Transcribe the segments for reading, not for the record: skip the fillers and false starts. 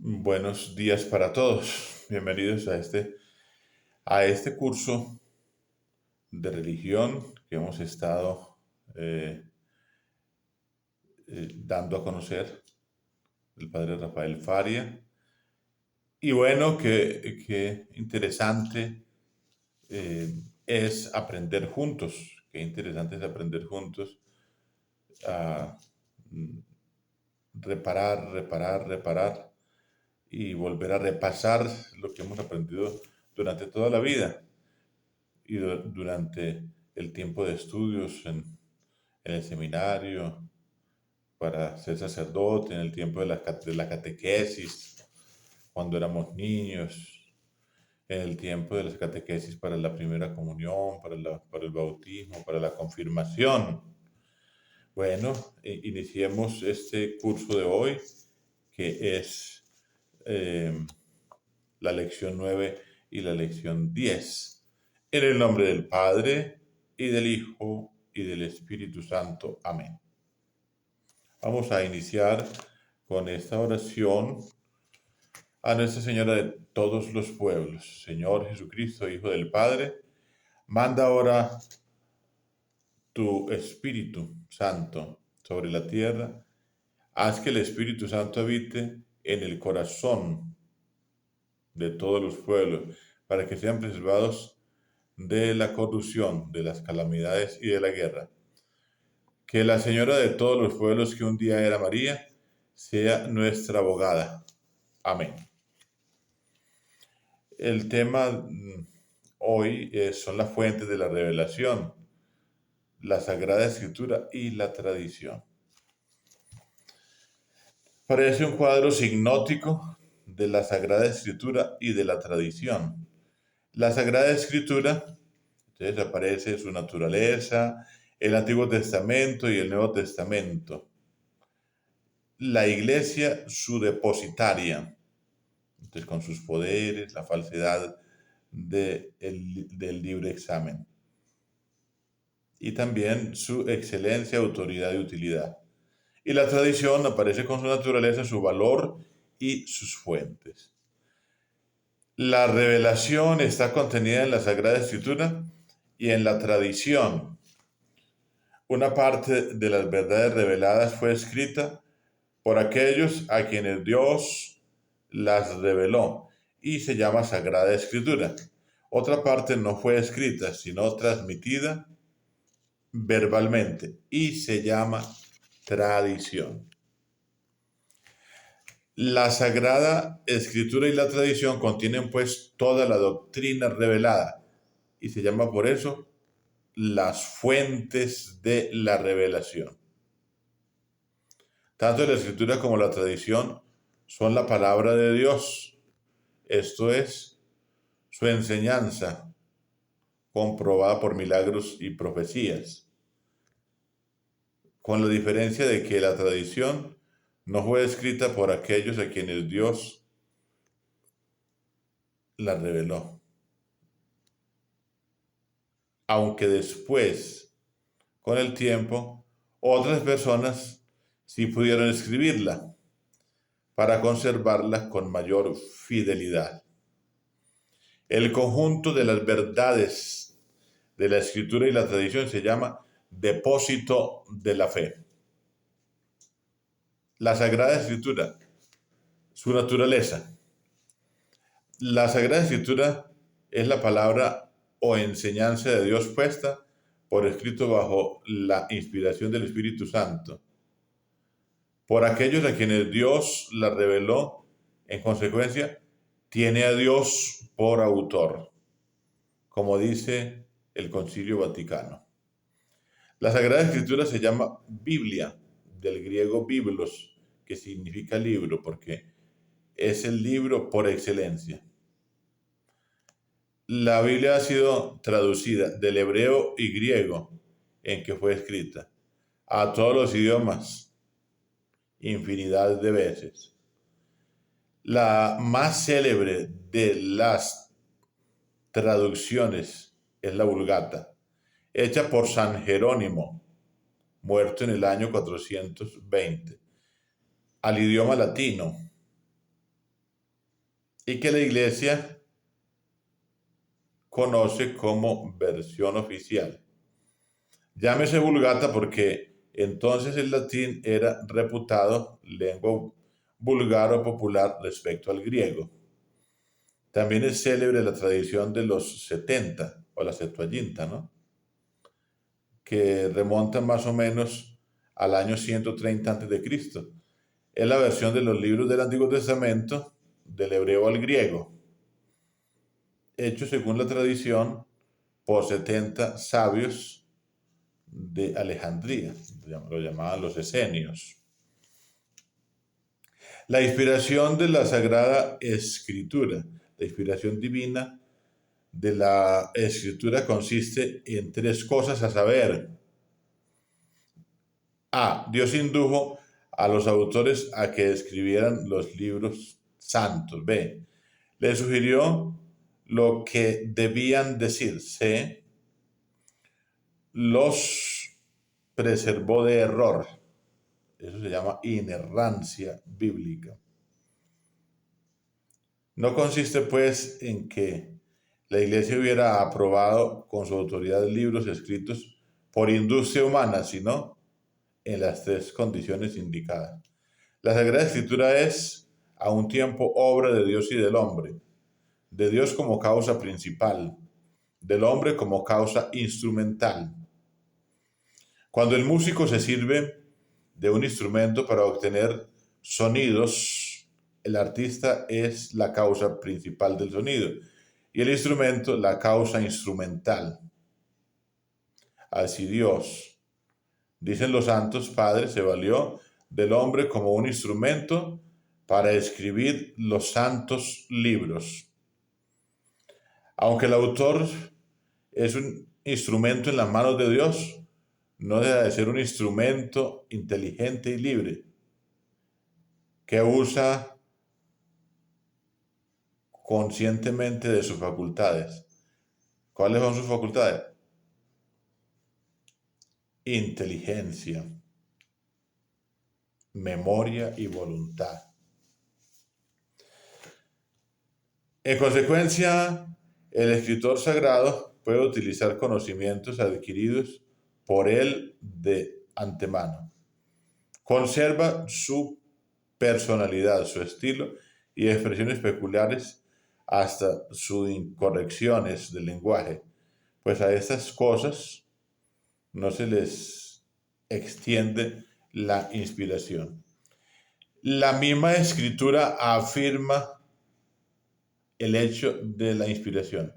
Buenos días para todos. Bienvenidos a este curso de religión que hemos estado eh, dando a conocer el padre Rafael Faria. Y bueno, qué interesante es aprender juntos. Qué interesante es aprender juntos a reparar y volver a repasar lo que hemos aprendido durante toda la vida. Y durante el tiempo de estudios en el seminario, para ser sacerdote, en el tiempo de la catequesis, cuando éramos niños, en el tiempo de las catequesis para la primera comunión, para el bautismo, para la confirmación. Bueno, iniciemos este curso de hoy, que es eh, la lección 9 y la lección 10. En el nombre del Padre, y del Hijo, y del Espíritu Santo. Amén. Vamos a iniciar con esta oración a Nuestra Señora de todos los pueblos. Señor Jesucristo, Hijo del Padre, manda ahora tu Espíritu Santo sobre la tierra. Haz que el Espíritu Santo habite en el corazón de todos los pueblos, para que sean preservados de la corrupción, de las calamidades y de la guerra. Que la Señora de todos los pueblos, que un día era María, sea nuestra abogada. Amén. El tema hoy son las fuentes de la revelación, la Sagrada Escritura y la tradición. Parece un cuadro signótico de la Sagrada Escritura y de la tradición. La Sagrada Escritura, entonces, aparece su naturaleza, el Antiguo Testamento y el Nuevo Testamento. La Iglesia, su depositaria, entonces con sus poderes, la falsedad del libre examen. Y también su excelencia, autoridad y utilidad. Y la tradición aparece con su naturaleza, su valor y sus fuentes. La revelación está contenida en la Sagrada Escritura y en la tradición. Una parte de las verdades reveladas fue escrita por aquellos a quienes Dios las reveló y se llama Sagrada Escritura. Otra parte no fue escrita, sino transmitida verbalmente y se llama tradición. La Sagrada Escritura y la tradición contienen pues toda la doctrina revelada y se llama por eso las fuentes de la revelación. Tanto la Escritura como la tradición son la palabra de Dios, esto es, su enseñanza comprobada por milagros y profecías, con la diferencia de que la tradición no fue escrita por aquellos a quienes Dios la reveló, aunque después, con el tiempo, otras personas sí pudieron escribirla para conservarla con mayor fidelidad. El conjunto de las verdades de la Escritura y la tradición se llama depósito de la fe. La Sagrada Escritura, su naturaleza. La Sagrada Escritura es la palabra o enseñanza de Dios puesta por escrito bajo la inspiración del Espíritu Santo, por aquellos a quienes Dios la reveló. En consecuencia, tiene a Dios por autor, como dice el Concilio Vaticano. La Sagrada Escritura se llama Biblia, del griego biblos, que significa libro, porque es el libro por excelencia. La Biblia ha sido traducida del hebreo y griego en que fue escrita a todos los idiomas infinidad de veces. La más célebre de las traducciones es la Vulgata, hecha por San Jerónimo, muerto en el año 420, al idioma latino. y que la Iglesia conoce como versión oficial. Llámese Vulgata porque entonces el latín era reputado lengua vulgar o popular respecto al griego. También es célebre la tradición de los 70 o la Septuaginta, ¿no? Que remonta más o menos al año 130 a.C. Es la versión de los libros del Antiguo Testamento del hebreo al griego, hecho según la tradición por 70 sabios de Alejandría, lo llamaban los esenios. La inspiración de la Sagrada Escritura, la inspiración divina de la Escritura consiste en tres cosas, a saber: A. Dios indujo a los autores a que escribieran los libros santos. B. Le sugirió lo que debían decir. C. Los preservó de error. Eso se llama inerrancia bíblica. No consiste pues en que la Iglesia hubiera aprobado con su autoridad libros escritos por industria humana, sino en las tres condiciones indicadas. La Sagrada Escritura es a un tiempo obra de Dios y del hombre, de Dios como causa principal, del hombre como causa instrumental. Cuando el músico se sirve de un instrumento para obtener sonidos, el artista es la causa principal del sonido y el instrumento la causa instrumental. Así Dios, dicen los santos padres, se valió del hombre como un instrumento para escribir los santos libros. Aunque el autor es un instrumento en las manos de Dios, no deja de ser un instrumento inteligente y libre que usa conscientemente de sus facultades. ¿Cuáles son sus facultades? Inteligencia, memoria y voluntad. En consecuencia, el escritor sagrado puede utilizar conocimientos adquiridos por él de antemano. Conserva su personalidad, su estilo y expresiones peculiares hasta sus incorrecciones del lenguaje, pues a estas cosas no se les extiende la inspiración. La misma escritura afirma el hecho de la inspiración.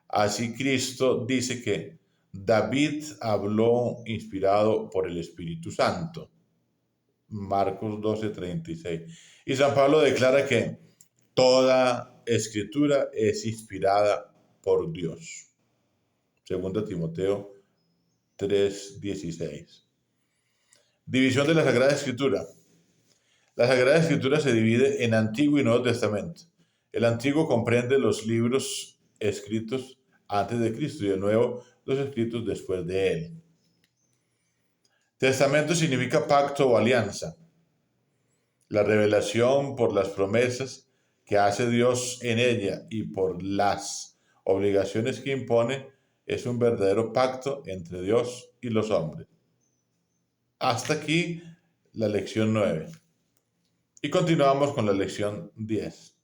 Así Cristo dice que David habló inspirado por el Espíritu Santo. Marcos 12:36. Y San Pablo declara que toda escritura es inspirada por Dios. Segunda Timoteo 3:16. División de la Sagrada Escritura. La Sagrada Escritura se divide en Antiguo y Nuevo Testamento. El Antiguo comprende los libros escritos antes de Cristo y el Nuevo los escritos después de él. Testamento significa pacto o alianza. La revelación por las promesas que hace Dios en ella y por las obligaciones que impone es un verdadero pacto entre Dios y los hombres. Hasta aquí la lección 9. Y continuamos con la lección 10.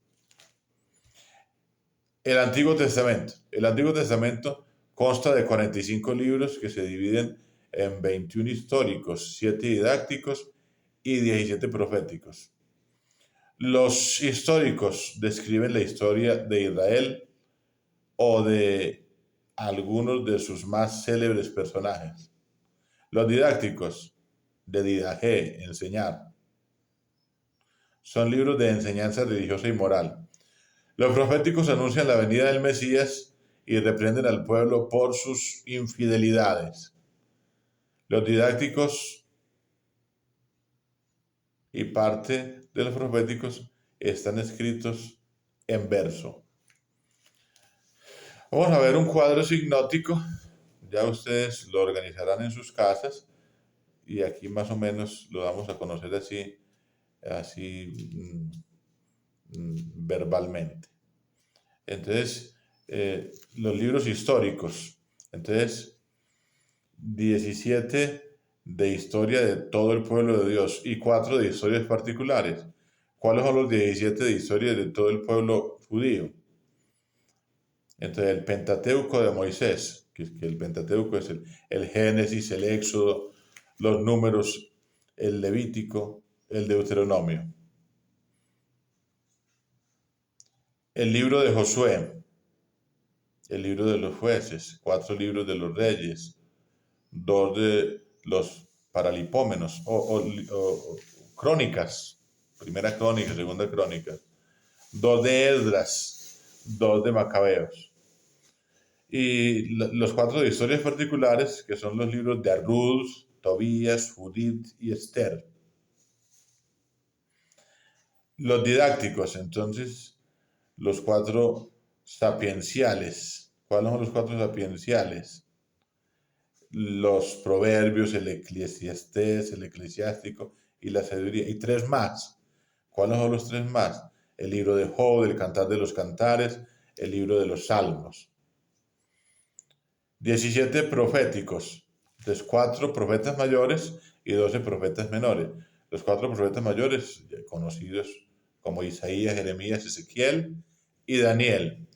El Antiguo Testamento. El Antiguo Testamento consta de 45 libros que se dividen en 21 históricos, 7 didácticos y 17 proféticos. Los históricos describen la historia de Israel o de algunos de sus más célebres personajes. Los didácticos, de didagé, enseñar, son libros de enseñanza religiosa y moral. Los proféticos anuncian la venida del Mesías y reprenden al pueblo por sus infidelidades. Los didácticos y parte de los proféticos están escritos en verso. Vamos a ver un cuadro sinóptico. Ya ustedes lo organizarán en sus casas y aquí más o menos lo vamos a conocer así verbalmente. Entonces, los libros históricos. Entonces, 17 de historia de todo el pueblo de Dios y 4 de historias particulares. ¿Cuáles son los 17 de historia de todo el pueblo judío? Entonces, el Pentateuco de Moisés, que el Pentateuco es el Génesis, el Éxodo, los Números, el Levítico, el Deuteronomio. El libro de Josué, el libro de los jueces, 4 libros de los reyes, 2 de los paralipómenos o crónicas, primera crónica, segunda crónica, 2 de Esdras, 2 de Macabeos. Y los 4 de historias particulares, que son los libros de Ruth, Tobías, Judith y Esther. Los didácticos, entonces, los 4 sapienciales. ¿Cuáles son los 4 sapienciales? Los proverbios, el eclesiastés, el eclesiástico y la sabiduría. Y 3 más. ¿Cuáles son los 3 más? El libro de Job, el cantar de los cantares, el libro de los salmos. 17 proféticos. Entonces, 4 profetas mayores y 12 profetas menores. Los 4 profetas mayores, conocidos como Isaías, Jeremías, Ezequiel y Daniel.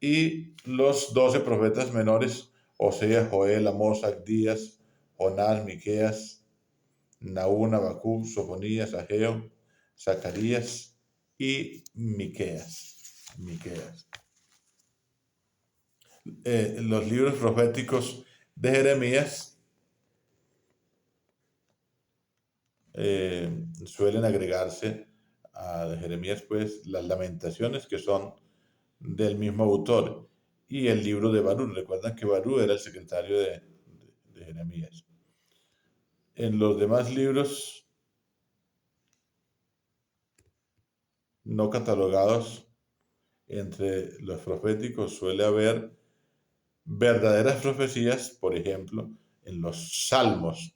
Y los 12 profetas menores, Oseas, Joel, Amós, Abdías, Jonás, Miqueas, Nahum, Habacuc, Sofonías, Ageo, Zacarías y Miqueas. Los libros proféticos de Jeremías suelen agregarse a Jeremías, pues, las lamentaciones que son del mismo autor y el libro de Barú. Recuerdan que Barú era el secretario de Jeremías. En los demás libros no catalogados entre los proféticos suele haber verdaderas profecías, por ejemplo, en los Salmos.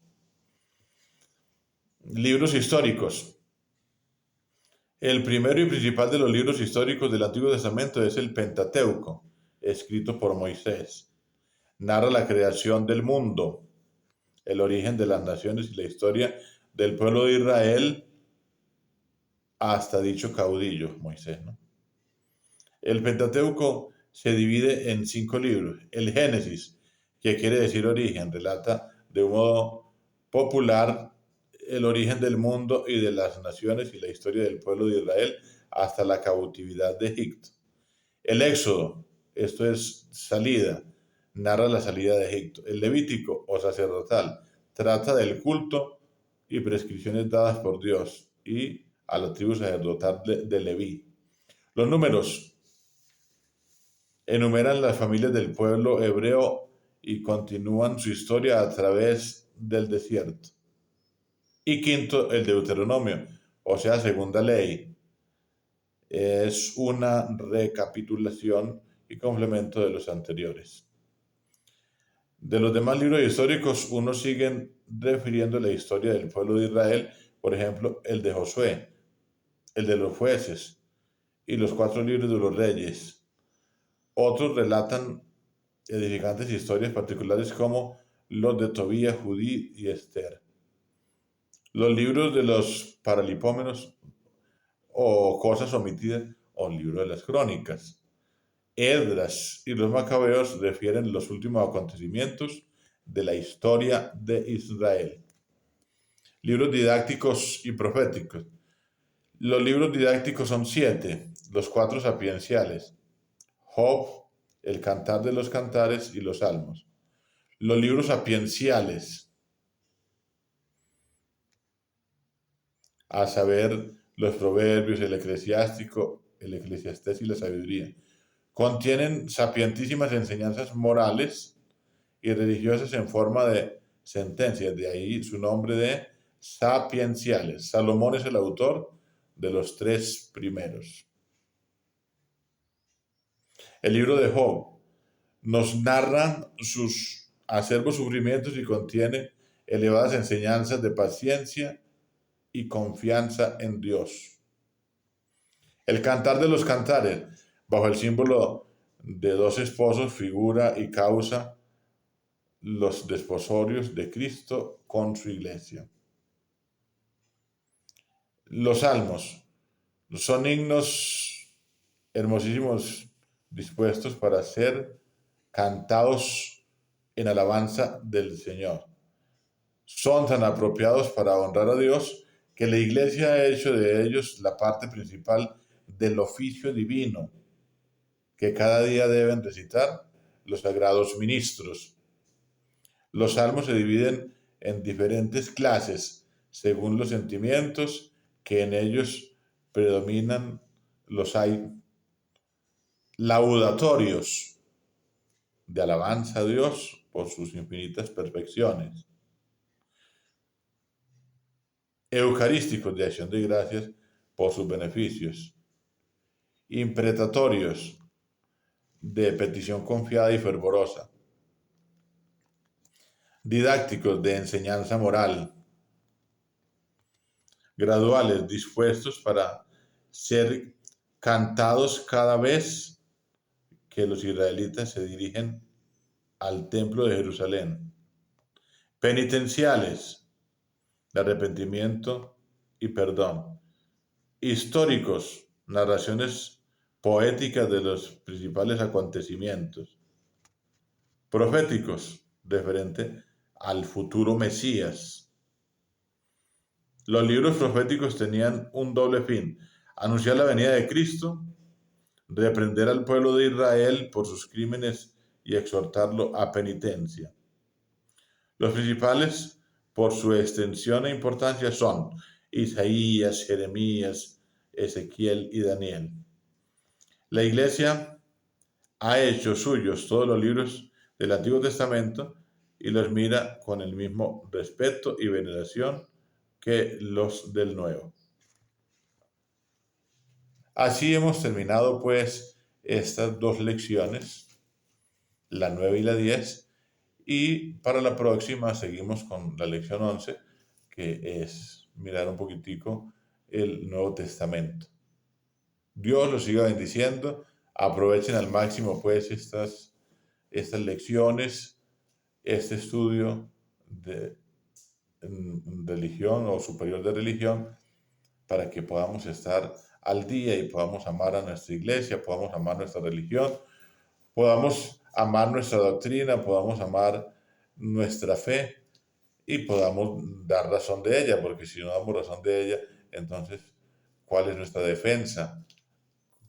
Libros históricos. El primero y principal de los libros históricos del Antiguo Testamento es el Pentateuco, escrito por Moisés. Narra la creación del mundo, el origen de las naciones y la historia del pueblo de Israel hasta dicho caudillo, Moisés, ¿no? El Pentateuco se divide en 5 libros. El Génesis, que quiere decir origen, relata de un modo popular el origen del mundo y de las naciones y la historia del pueblo de Israel hasta la cautividad de Egipto. El Éxodo, esto es salida, narra la salida de Egipto. El Levítico o sacerdotal trata del culto y prescripciones dadas por Dios y a la tribu sacerdotal de Leví. Los Números enumeran las familias del pueblo hebreo y continúan su historia a través del desierto. Y quinto, el Deuteronomio, o sea, segunda ley. Es una recapitulación y complemento de los anteriores. De los demás libros históricos, unos siguen refiriendo la historia del pueblo de Israel, por ejemplo, el de Josué, el de los jueces y los 4 libros de los reyes. Otros relatan edificantes historias particulares como los de Tobías, Judí y Esther. Los libros de los paralipómenos o cosas omitidas o el libro de las crónicas. Esdras y los Macabeos refieren los últimos acontecimientos de la historia de Israel. Libros didácticos y proféticos. Los libros didácticos son 7, los 4 sapienciales, Job, el Cantar de los Cantares y los Salmos. Los libros sapienciales, a saber, los Proverbios, el Eclesiástico, el Eclesiastés y la Sabiduría, contienen sapientísimas enseñanzas morales y religiosas en forma de sentencias, de ahí su nombre de sapienciales. Salomón es el autor de los 3 primeros. El libro de Job nos narra sus acerbos sufrimientos y contiene elevadas enseñanzas de paciencia y confianza en Dios. El Cantar de los Cantares, bajo el símbolo de dos esposos, figura y causa los desposorios de Cristo con su iglesia. Los salmos son himnos hermosísimos dispuestos para ser cantados en alabanza del Señor. Son tan apropiados para honrar a Dios que la iglesia ha hecho de ellos la parte principal del oficio divino que cada día deben recitar los sagrados ministros. Los salmos se dividen en diferentes clases según los sentimientos que en ellos predominan. Los hay laudatorios de alabanza a Dios por sus infinitas perfecciones, eucarísticos de acción de gracias por sus beneficios, imprecatorios de petición confiada y fervorosa, didácticos de enseñanza moral, graduales dispuestos para ser cantados cada vez que los israelitas se dirigen al templo de Jerusalén, penitenciales de arrepentimiento y perdón, históricos, narraciones poéticas de los principales acontecimientos, proféticos, referente al futuro Mesías. Los libros proféticos tenían un doble fin: anunciar la venida de Cristo, reprender al pueblo de Israel por sus crímenes y exhortarlo a penitencia. Los principales, por su extensión e importancia, son Isaías, Jeremías, Ezequiel y Daniel. La Iglesia ha hecho suyos todos los libros del Antiguo Testamento y los mira con el mismo respeto y veneración que los del Nuevo. Así hemos terminado pues estas dos lecciones, la 9 y la 10, y para la próxima seguimos con la lección 11, que es mirar un poquitico el Nuevo Testamento. Dios los siga bendiciendo, aprovechen al máximo pues estas lecciones, este estudio de religión o superior de religión, para que podamos estar al día y podamos amar a nuestra iglesia, podamos amar nuestra religión, podamos amar nuestra doctrina, podamos amar nuestra fe y podamos dar razón de ella, porque si no damos razón de ella, entonces, ¿cuál es nuestra defensa?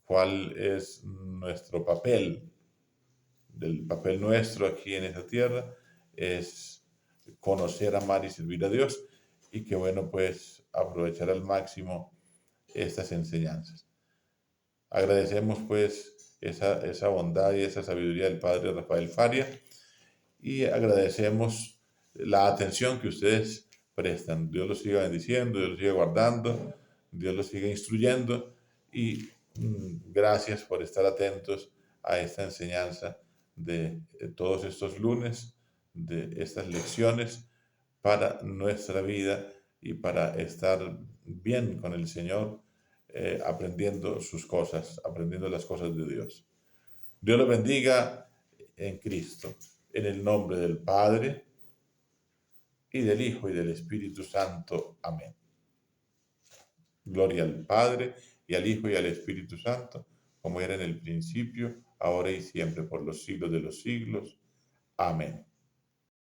¿Cuál es nuestro papel? El papel nuestro aquí en esta tierra es conocer, amar y servir a Dios, y que bueno, pues aprovechar al máximo estas enseñanzas. Agradecemos pues esa bondad y esa sabiduría del Padre Rafael Faria, y agradecemos la atención que ustedes prestan. Dios los siga bendiciendo, Dios los siga guardando, Dios los siga instruyendo, y gracias por estar atentos a esta enseñanza de todos estos lunes, de estas lecciones para nuestra vida y para estar bien con el Señor, aprendiendo sus cosas, aprendiendo las cosas de Dios. Dios los bendiga en Cristo, en el nombre del Padre, y del Hijo, y del Espíritu Santo. Amén. Gloria al Padre, y al Hijo, y al Espíritu Santo, como era en el principio, ahora y siempre, por los siglos de los siglos. Amén.